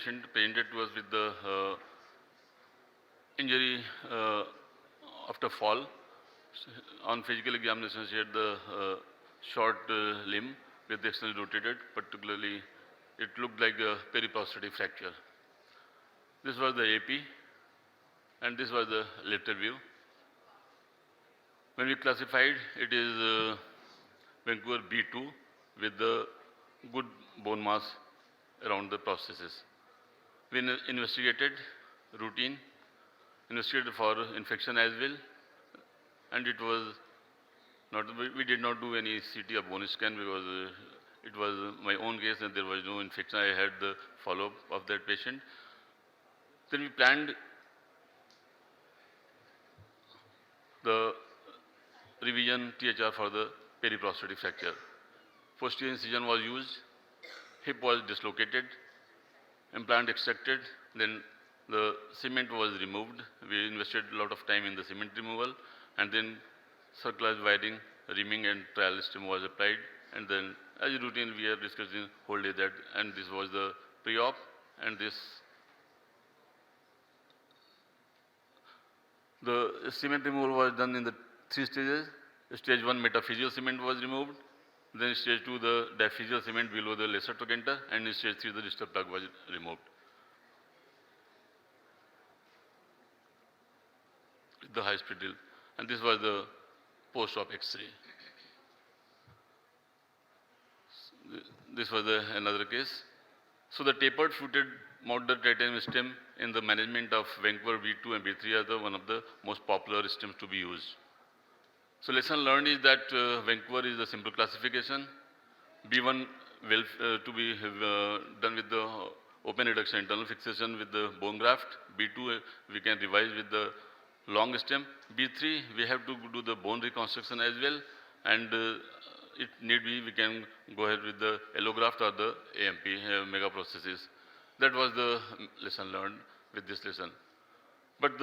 patient presented to us with the injury after fall. On physical examination, she had the short limb with the externally rotated, particularly it looked like a periprosthetic fracture. This was the AP and this was the lateral view. When we classified, it is Vancouver B2 with the good bone mass around the prosthesis. We investigated routine, investigated for infection as well, and it was not, we did not do any CT or bone scan because it was my own case and there was no infection. I had the follow-up of that patient. Then we planned the revision THR for the periprosthetic fracture. Posterior incision was used, hip was dislocated, implant extracted, then the cement was removed. We invested a lot of time in the cement removal, and then circular wiring, reaming and trial stem was applied, and then as a routine we are discussing whole day that, and this was the pre-op, and this, the cement removal was done in the 3 stages. Stage 1 metaphysial cement was removed, then stage 2 the diaphysial cement below the lesser trochanter, and in stage 3 the distal plug was removed. With the high speed drill, and this was the post-op X-ray. This was another case. So the tapered footed mounted titanium stem in the management of Vancouver V2 and V3 are the one of the most popular stems to be used. So lesson learned is that Vancouver is a simple classification. B1 will to be done with the open reduction internal fixation with the bone graft. B2 we can revise with the long stem. B3 we have to do the bone reconstruction as well, and it need be we can go ahead with the allograft or the AMP mega prosthesis. That was the lesson learned with this lesson. But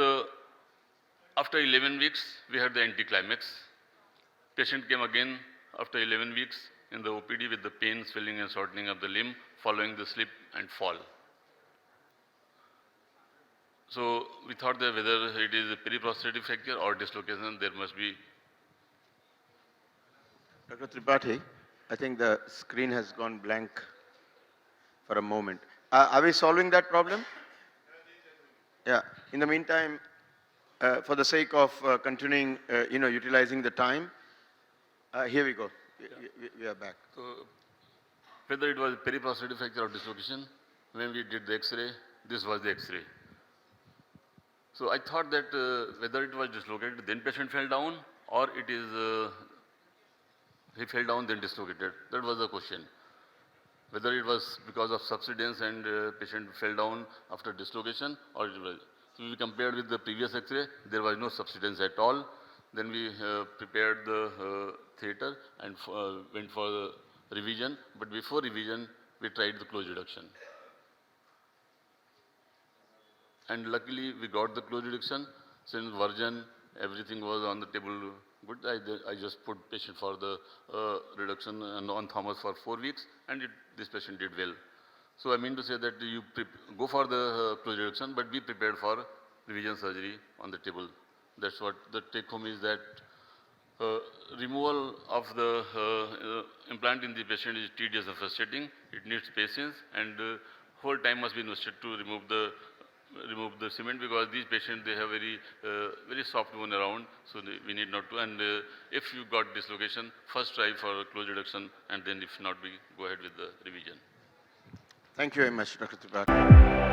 after 11 weeks we had the anticlimax. Patient came again after 11 weeks in the OPD with the pain, swelling and shortening of the limb following the slip and fall. So we thought that whether it is a periprosthetic fracture or dislocation, there must be. Dr. Tripathi, I think the screen has gone blank for a moment. Are we solving that problem? Yeah. In the meantime, for the sake of continuing, utilizing the time, here we go. We are back. So whether it was periprosthetic fracture or dislocation, when we did the X-ray, this was the X-ray. So I thought that whether it was dislocated, then patient fell down, or it is he fell down then dislocated. That was the question. Whether it was because of subsidence and patient fell down after dislocation, or it was. So we compared with the previous X-ray, there was no subsidence at all. Then we prepared the theatre and went for the revision. But before revision, we tried the close reduction. And luckily, we got the close reduction. Since version, everything was on the table good. I just put patient for the reduction on Thomas for 4 weeks, and this patient did well. So I mean to say that you go for the close reduction, but be prepared for revision surgery on the table. That's what the take home is, that removal of the implant in the patient is tedious and frustrating. It needs patience, and whole time must be invested to remove the cement, because these patients, they have very soft bone around, so we need not to. And if you got dislocation, first try for close reduction, and then if not, we go ahead with the revision. Thank you very much, Dr. Tripathi.